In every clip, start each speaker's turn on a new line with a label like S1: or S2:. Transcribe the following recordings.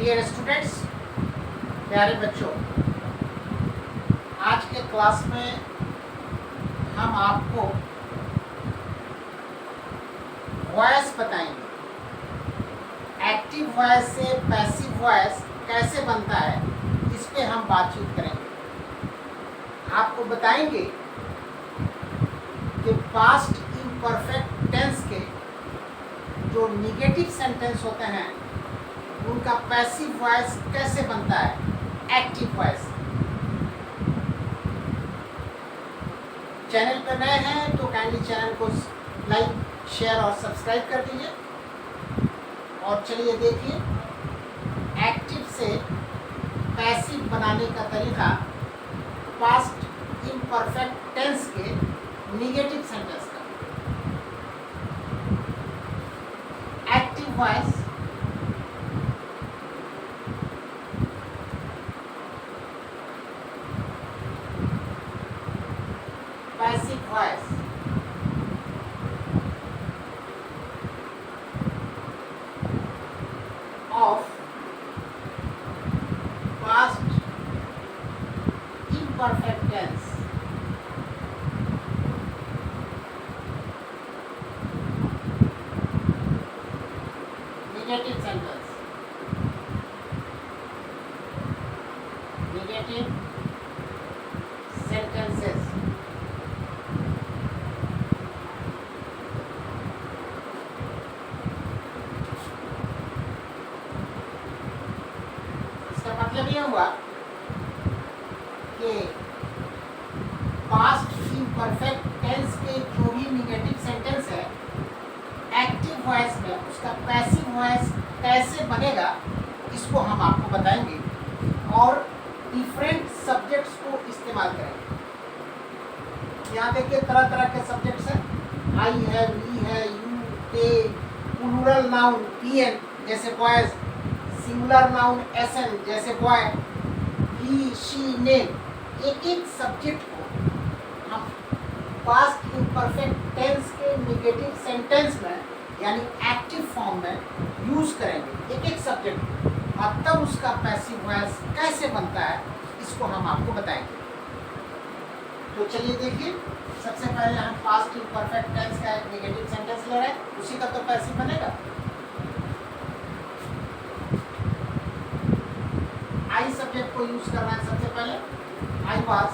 S1: Dear students, प्यारे बच्चों, आज के क्लास में हम आपको वॉइस बताएंगे। एक्टिव वॉइस से पैसिव वॉइस कैसे बनता है, इस पे हम बातचीत करेंगे। आपको बताएंगे कि पास्ट इम्परफेक्ट टेंस के जो निगेटिव सेंटेंस होते हैं उनका पैसिव वॉइस कैसे बनता है एक्टिव वॉइस। चैनल पर नए हैं तो काइंडली चैनल को लाइक, शेयर और सब्सक्राइब कर दीजिए। और चलिए देखिए एक्टिव से पैसिव बनाने का तरीका पास्ट इम्परफेक्ट टेंस के निगेटिव सेंटेंस का। Active voice passive voice of past imperfect tense. Negative sentence. Negative sentences. इसका मतलब ये हुआ कि पास्ट इम्परफेक्ट टेंस के जो भी निगेटिव सेंटेंस है एक्टिव वॉइस में उसका पैसिव वॉइस कैसे बनेगा, इसको हम आपको बताएंगे और डिफरेंट सब्जेक्ट्स को इस्तेमाल करेंगे। यहाँ देखिए तरह तरह के सब्जेक्ट्स हैं। आई है, वी है, you, they, plural noun PN जैसे बॉयज, सिंगुलर नाउन एसएन जैसे बॉय, ही, शी, नेम। एक एक सब्जेक्ट को हम पास्ट इम्परफेक्ट टेंस के निगेटिव सेंटेंस में यानी एक्टिव फॉर्म में यूज करेंगे एक एक सब्जेक्ट, और तब उसका पैसिव वॉइस कैसे बनता है इसको हम आपको बताएंगे। तो चलिए देखिए, सबसे पहले हम पास्ट इम्परफेक्ट टेंस का एक निगेटिव सेंटेंस ले रहे हैं, उसी का तो पैसिव बनेगा। आई सब्जेक्ट को यूज करना है सबसे पहले। I was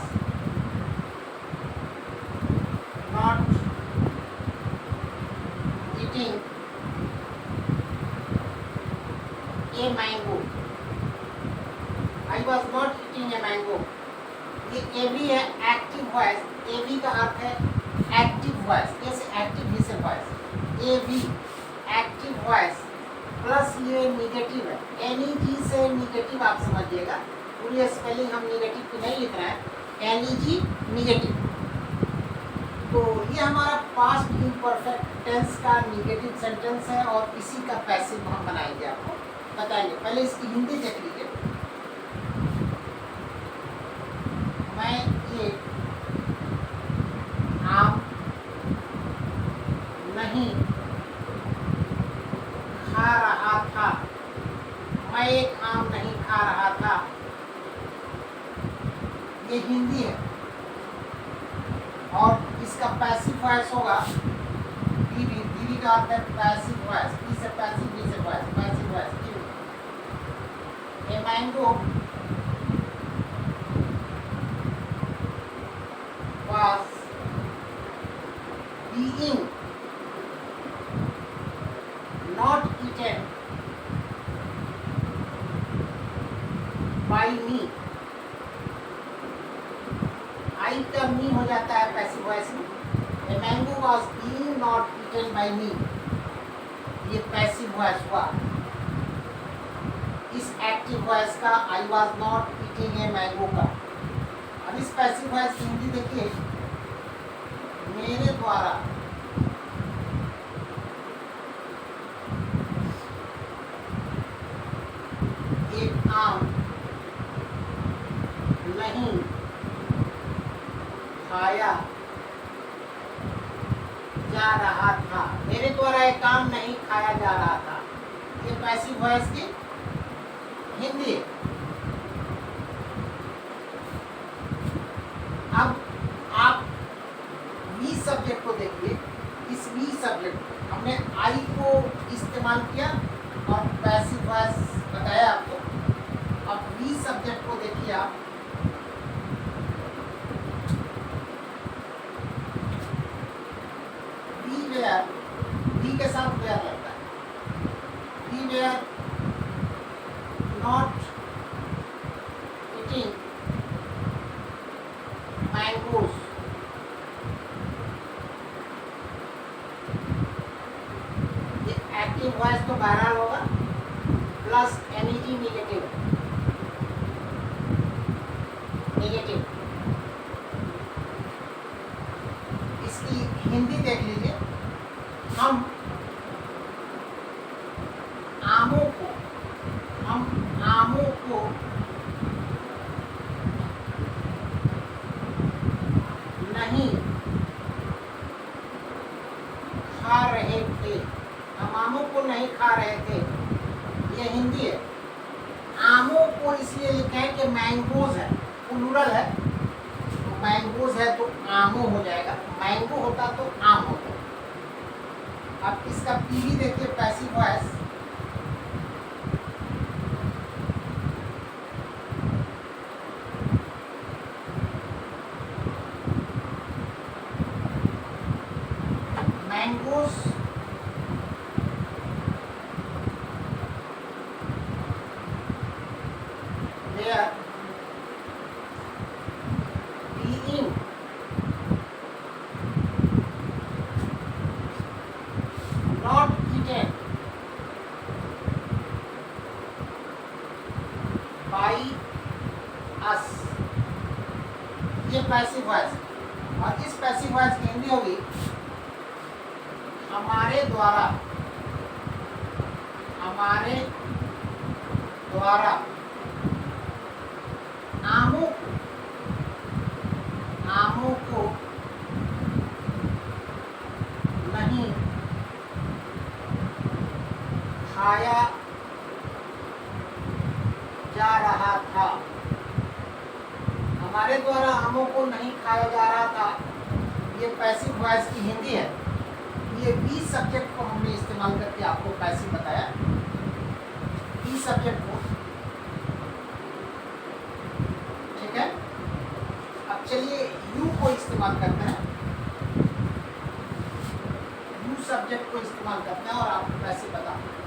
S1: not eating a mango. I was not eating a mango. ये एवी है एक्टिव वॉइस। एवी का अर्थ है एक्टिव वॉइस, जैसे एक्टिव ही से वॉइस। एवी एक्टिव वॉइस प्लस ये निगेटिव है, एनी जी से निगेटिव आप समझिएगा। पूरी स्पेलिंग हम निगेटिव की नहीं लिख रहे हैं, एनी जी निगेटिव। तो ये हमारा पास्ट इम्परफेक्ट टेंस का निगेटिव सेंटेंस है और इसी का पैसिव हम बनाएंगे, आपको बताएंगे। पहले इसकी हिंदी देख लीजिए। मैं ये आम नहीं खा रहा था। मैं एक आम नहीं खा रहा था। ये हिंदी है और इसका पैसिव वॉइस होगा बीवी। बीवी का अर्थ है पैसिव वॉइस। बी से पैसिव, बी से voice, passive voice. A mango was being not eaten by me। आई का मी हो जाता है पैसिव वॉइस में। A mango was being not eaten by me, ये पैसिव वॉइस हुआ। इस एक्टिव वॉइस का आई was not eating a mango का। अब इस पैसिव वॉइस की हिंदी देखिए, मेरे द्वारा एक आम नहीं खाया जा रहा था। मेरे द्वारा एक काम नहीं खाया जा रहा था। ये पैसिव वॉइस की हिंदी है। अब आप वी सब्जेक्ट को देखिए। इस वी सब्जेक्ट हमने आई को इस्तेमाल किया और पैसिव वॉइस बताया आपको। अब वी सब्जेक्ट को देखिए आप, वी वेयर, वी के साथ वेयर लगता है। We were not eating mangoes. ये एक्टिव वॉइस तो बहरहाल होगा, प्लस एनईजी नेगेटिव, नेगेटिव। इसकी हिंदी देख लीजिए। हम आमों को, हम आमों को नहीं खा रहे थे। हम आमों को नहीं खा रहे थे, ये हिंदी है। आमों को इसलिए लिखा है कि मैंगोज है, प्लूरल है, तो मैंगोज है तो आमों हो जाएगा। मैंगो होता तो आम होता। अब इसका पीवी देखिए, passive voice. Mangoes were being not eaten by us. ये पैसिव वॉइस। और इस पैसिव वॉइस की हिंदी होगी हमारे द्वारा, हमारे द्वारा आमों को, आमों को नहीं खाया जा रहा था। हमारे द्वारा आमों को नहीं खाया जा रहा था, ये पैसिव वॉइस की हिंदी है। ये बी सब्जेक्ट को हमने इस्तेमाल करके आपको पैसिव बताया। बी सब्जेक्ट को, ठीक है। अब चलिए यू को इस्तेमाल करते हैं। यू सब्जेक्ट को इस्तेमाल करते हैं और आपको पैसिव बताते हैं।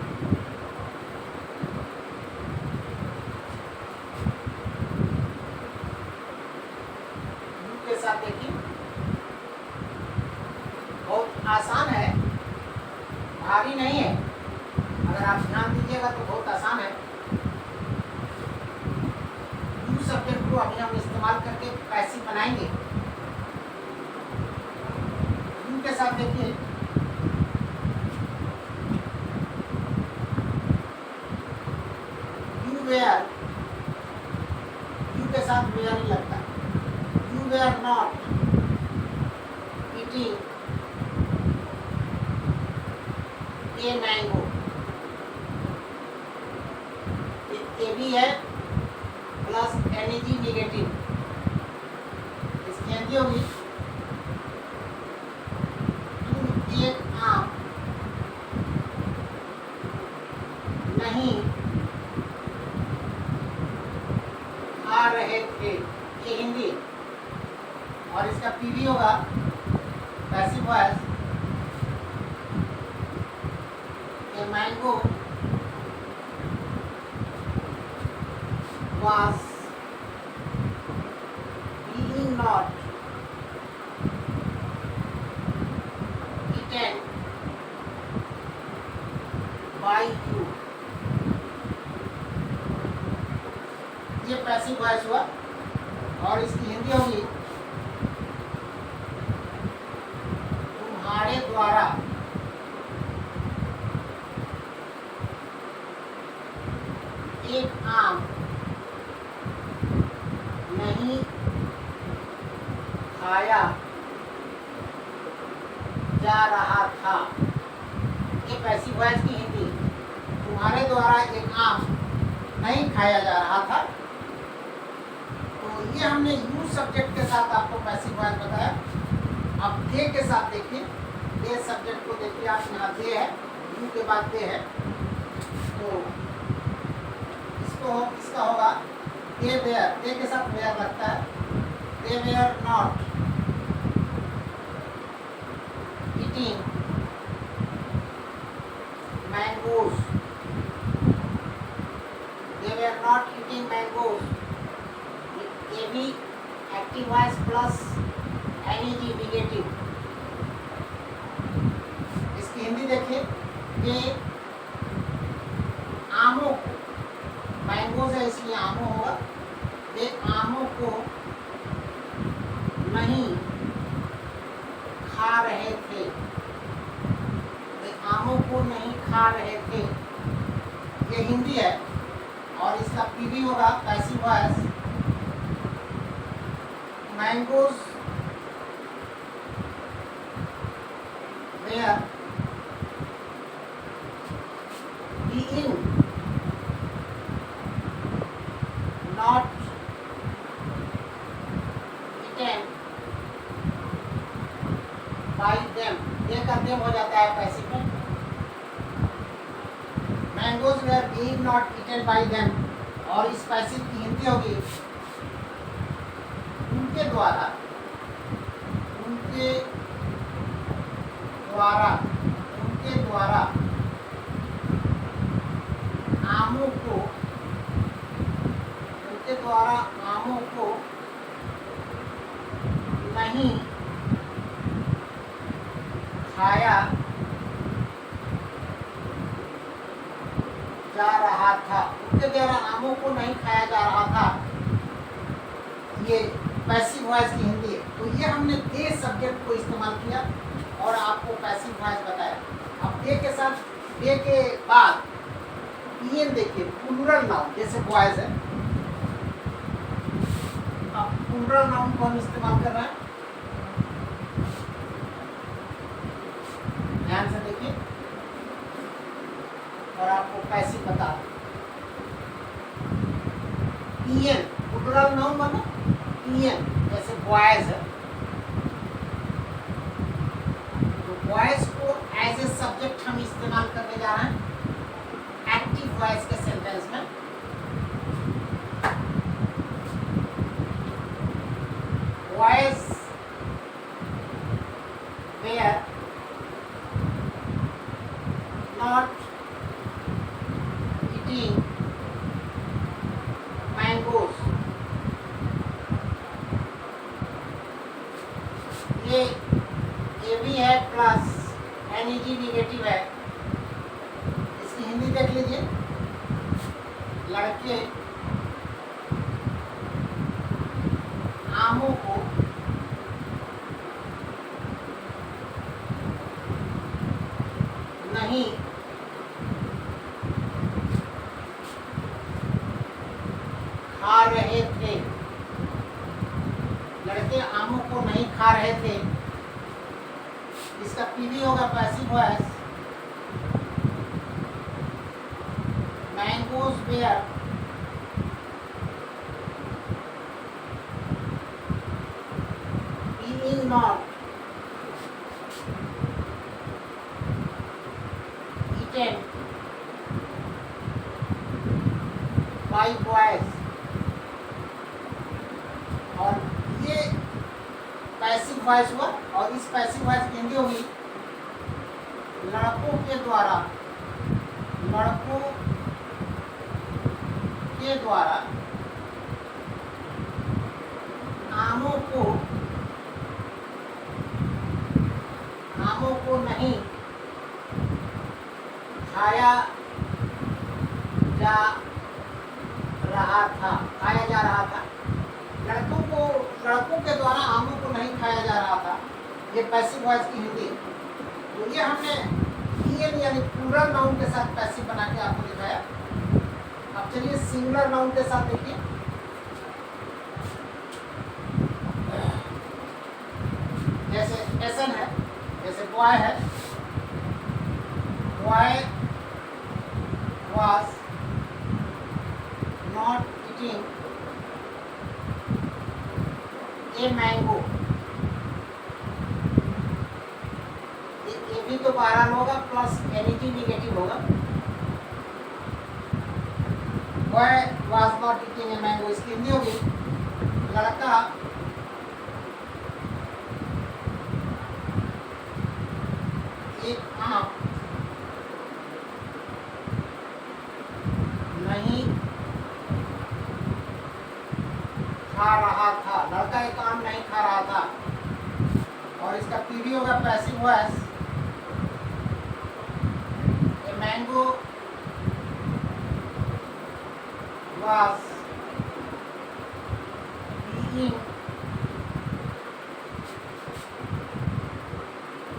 S1: यू के साथ देखिए, बहुत आसान है, भारी नहीं है। अगर आप ध्यान दीजिएगा तो बहुत आसान है। यू सब्जेक्ट को अभी हम इस्तेमाल करके पैसिव बनाएंगे। यू के साथ देखिए, यू वेयर, यू के साथ वेयर ही लगता है। You were not eating a mango. A भी है प्लस एनईजी नेगेटिव। इसकी हिंदी होगी तुम एक आम नहीं खा रहे थे, ये हिंदी। और इसका पीवी होगा passive voice. Mango was being not eaten by you। ये पैसिव वॉइस हुआ। और इसकी हिंदी होगी तुम्हारे द्वारा एक आम नहीं खाया जा रहा था। ये पैसिव वॉइस की हिंदी। तुम्हारे द्वारा एक आम नहीं खाया जा रहा था। तो ये हमने यूज सब्जेक्ट के साथ आपको पैसिव वॉइस बताया। अब दे के साथ देखिए, दे सब्जेक्ट को देखिए आप, यहाँ दे है, यू के बाद दे है, तो इसका होगा दे वेयर, दे के साथ वेयर लगता है। They were not eating mangoes, they were not eating mangoes। ये भी active voice plus NEG negative. इसकी हिंदी देखिए, ये आमों को, मैंगोज है इसलिए आमों होगा, ये आमों को नहीं खा रहे थे, ये आमों को नहीं खा रहे थे। ये हिंदी है। और इसका पीवी होगा passive voice, mangoes were being not eaten by them. ये का देम हो जाता है पैसिव में। Mangoes were being not eaten by them, और इस पैसिव की हिंदी होगी उनके द्वारा, उनके द्वारा, उनके द्वारा आमों को, उनके द्वारा आमों को नहीं खाया जा रहा था। उनके द्वारा आमों को नहीं खाया जा रहा था, ये पैसिव वॉइस की हिंदी है। तो ये हमने दे सब्जेक्ट को इस्तेमाल किया और आपको पैसिव वॉइस बताया। अब दे के साथ, दे के बाद ईएन देखिए, प्लूरल नाउन जैसे बॉयज है। अब प्लूरल नाउन को हम इस्तेमाल कर रहे हैं, ध्यान से देखिए और आपको पैसिव बता। ईएन प्लूरल नाउन माना ईएन, जैसे बॉयज है, तो बॉयज को एज ए सब्जेक्ट हम इस्तेमाल करने जा रहे हैं एक्टिव वॉइस के सेंटेंस में। Boys were not eating mangoes. ये भी है प्लस एनईजी निगेटिव है। इसकी हिंदी देख लीजिए, लड़के आमों को नहीं खा रहे थे, लड़के आमों को नहीं खा रहे थे। इसका पीवी होगा passive voice, mangoes were being not eaten by boys. और ये पैसिव वॉइस हुआ। और इस पैसिव वॉइस की हिंदी होगी लड़कों के द्वारा, लड़कों के द्वारा आमों को नहीं खाया जा रहा था, खाया जा रहा था। लड़कों के द्वारा आमों को नहीं खाया जा रहा था, ये पैसिव वॉइस की हिंदी है। तो ये हमने ईएन यानी प्लूरल नाउन के साथ पैसिव बना के आपको दिखाया। अब चलिए सिंगुलर नाउन के साथ देखिए। जैसे एसन है, जैसे बॉय है, boy was not eating a mango, ये भी तो बहरहाल होगा प्लस एनिटी निगेटिव होगा। Boy was not eating a mango, इसकी हिंदी होगी लड़का एक आम नहीं खा रहा था, लड़का एक आम नहीं खा रहा था। और इसका पीडी होगा passive voice, a mango was being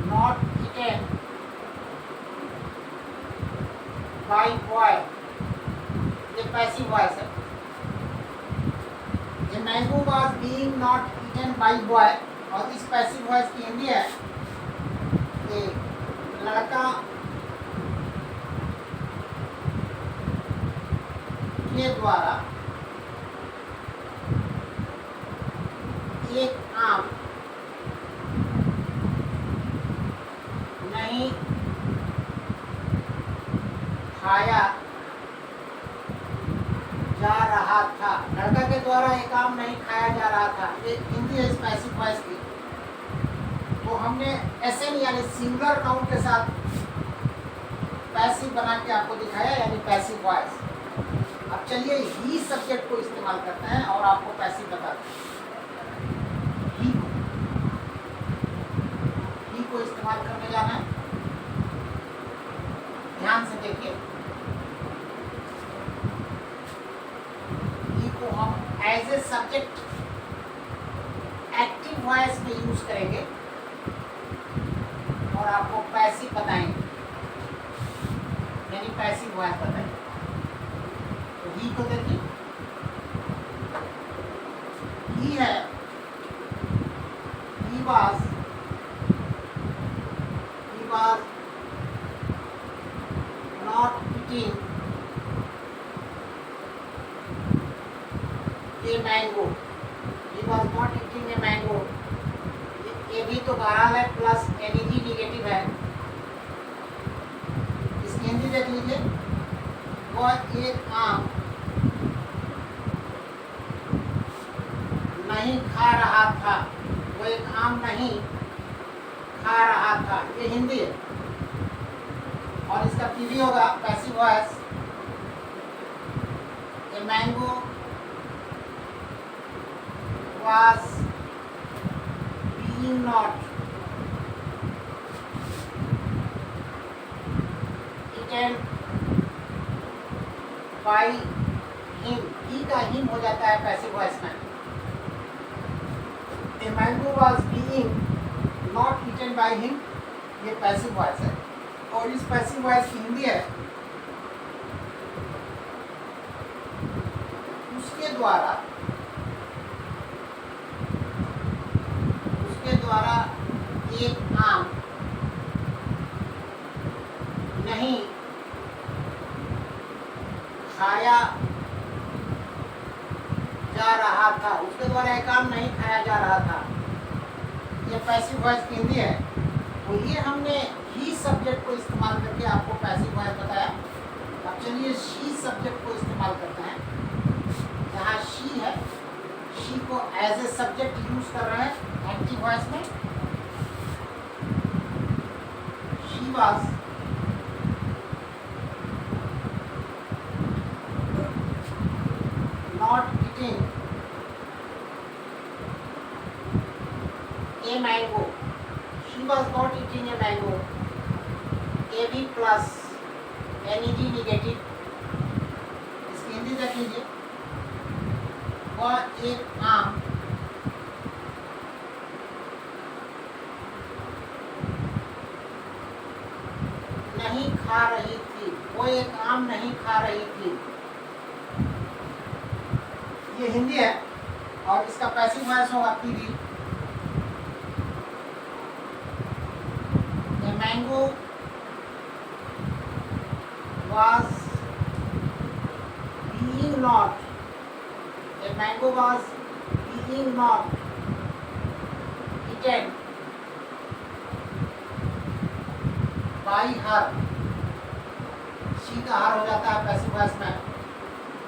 S1: not eaten by boy, ये पैसिव वॉइस है। ये mango was being not eaten by boy, और इस पैसिव वॉइस की हिंदी है कि लड़का के द्वारा एक आम नहीं खाया जा रहा था, लड़का के द्वारा एक आम नहीं खाया जा रहा था, ये हिंदी है इस पैसिव वॉइस की। तो हमने एसएन यानी सिंगुलर नाउन के साथ पैसिव बना के आपको दिखाया, यानी पैसिव वॉइस। अब चलिए ही सब्जेक्ट को इस्तेमाल करते हैं और आपको पैसिव बताते हैं। ही को इस्तेमाल करने जाना है, ध्यान से देखिए। ही को हम as a subject active voice में यूज करेंगे और आपको पैसिव बताएंगे, यानी पैसिव वॉइस बताएंगे। ही को देखिए, ही है he was not eating a mango, he was not eating a mango, ये भी तो बहरहाल है प्लस एनईजी निगेटिव है। इसकी हिंदी देख लीजिए, वह एक आम नहीं खा रहा था, वो एक आम नहीं खा रहा था, ये हिंदी है। और इसका पीडी होगा passive voice, a mango was being not eaten by him, ही का हिम हो जाता है पैसिव वॉइस में। A mango was being not eaten by him, ये पैसिव वॉइस है। और इस पैसिव वॉइस की हिंदी है उसके द्वारा एक आम नहीं खाया जा रहा था, उसके द्वारा एक आम नहीं खाया जा रहा था, ये पैसिव वॉइस की हिंदी है। तो ये हमने ही सब्जेक्ट को इस्तेमाल करके आपको पैसिव वॉइस बताया। अब चलिए शी सब्जेक्ट को इस्तेमाल करते हैं। जहाँ शी है, शी को एज ए सब्जेक्ट यूज कर रहे हैं एक्टिव वॉइस में। She was not eating a mango, she was not eating a mango, A B plus NEG negative. इसकी हिंदी देख लीजिए, वह एक आम नहीं खा रही थी, वो एक आम नहीं खा रही थी, ये हिंदी है। और इसका पैसिव वॉइस होगा PD, a mango was being not mango was being not eaten by her, she का हर हो जाता है पैसिव वॉइस में।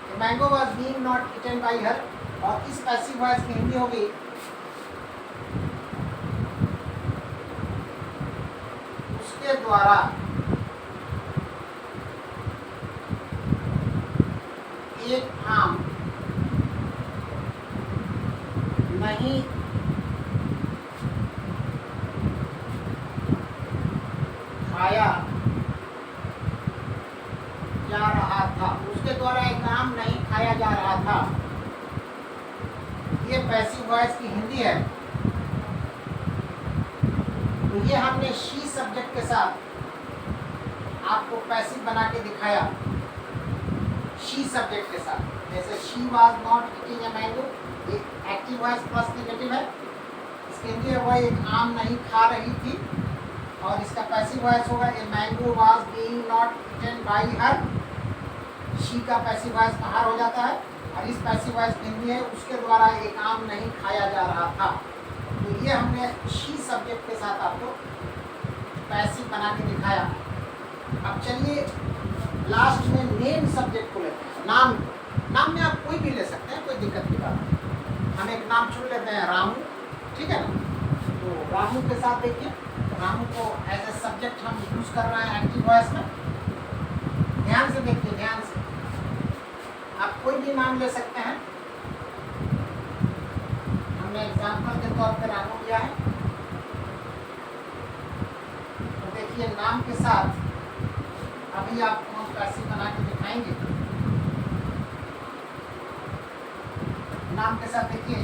S1: The mango was being not eaten by her, और इस पैसिव वॉइस की हिंदी होगी उसके द्वारा एक आम नहीं खाया जा रहा था, उसके द्वारा एक आम नहीं खाया जा रहा था। ये पैसिव वॉइस की हिंदी है। तो ये हमने शी सब्जेक्ट के साथ आपको पैसिव बना के दिखाया, शी सब्जेक्ट के साथ। जैसे she was not eating a mango, ये एक्टिव वॉइस प्लस नेगेटिव है। इसके हिंदी है वह एक आम नहीं खा रही थी, और इसका पैसिव वॉइस होगा a mango was being not eaten by her. She का पैसिव वॉइस बाहर हो जाता है, और इस पैसिव वॉइस की हिंदी है उसके द्वारा एक आम नहीं खाया जा रहा था। तो ये हमने शी सब्जेक्ट के साथ आपको पैसिव बना के दिखाया। अब चलिए लास्ट में नेम सब्जेक्ट को लेते हैं। नाम में आप कोई भी ले सकते हैं, कोई दिक्कत की बात नहीं। हम एक नाम चुन लेते हैं रामू, ठीक है ना। तो रामू के साथ देखिए, रामू को एज ए सब्जेक्ट हम यूज कर रहे हैं एक्टिव वॉइस में। ध्यान से देखिए, ध्यान से। आप कोई भी नाम ले सकते हैं। हमने एग्जाम्पल के तौर पर रामू लिया है। तो देखिए नाम के साथ अभी आपको हम पैसिव बना के दिखाएंगे। नाम के साथ देखिए,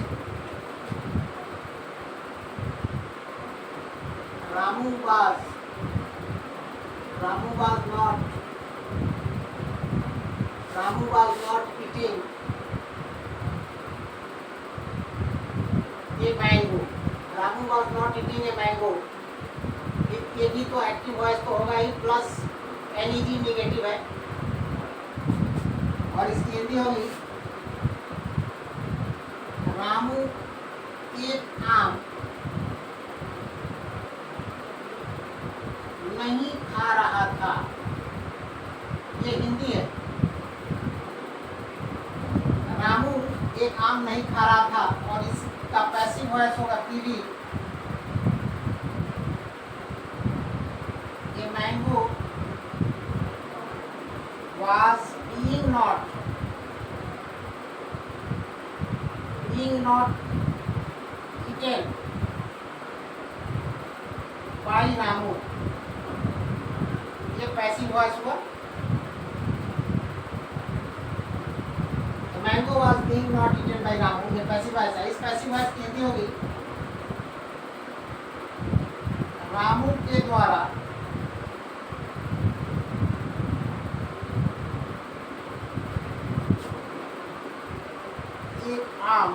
S1: Ramu was not eating a mango. Ramu was not eating a mango. ये भी तो एक्टिव वॉइस तो होगा ही, प्लस एनईजी नेगेटिव है, और इसकी हिंदी होगी रामू एक आम नहीं खा रहा था। ये हिंदी है। रामू एक आम नहीं खा रहा था, और इसका पैसिव वॉइस होगा पीवी। ये mango was being not eaten by Ramu. ये पैसिव वॉइस हुआ। Mango was being not eaten by Ramu, ये पैसिव वॉइस है। इस पैसिव वॉइस की हिंदी होगी रामू के द्वारा एक आम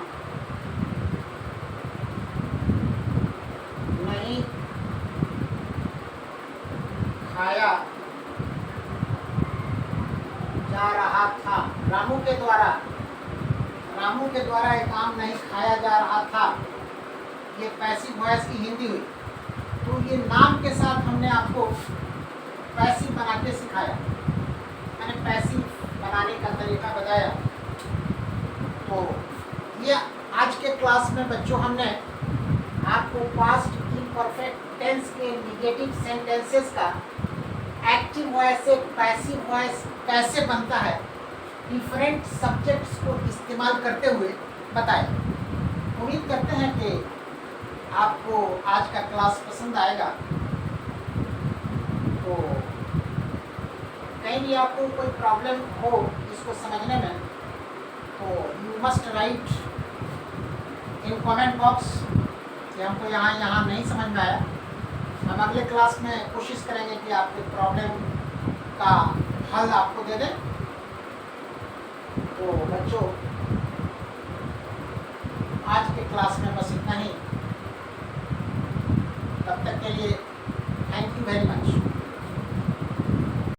S1: नहीं खाया जा रहा था। रामू के द्वारा एक आम नहीं खाया जा रहा था। ये पैसिव वॉइस की हिंदी हुई। तो ये नाम के साथ हमने आपको पैसिव बना के सिखाया। मैंने पैसिव बनाने का तरीका बताया। तो ये आज के क्लास में बच्चों हमने आपको पास्ट इम्परफेक्ट टेंस के नेगेटिव सेंटेंसेस का एक्टिव वॉइस से पैसिव वॉइस कैसे बनता है, डिफरेंट सब्जेक्ट्स को इस्तेमाल करते हुए बताया। उम्मीद करते हैं कि आपको आज का क्लास पसंद आएगा। तो कहीं भी आपको कोई प्रॉब्लम हो इसको समझने में, तो you must write in comment box कि हमको यहाँ नहीं समझ में आया। हम अगले क्लास में कोशिश करेंगे कि आपके प्रॉब्लम का हल आपको दे दें। तो बच्चों आज के क्लास में बस इतना ही। तब तक के लिए थैंक यू वेरी मच।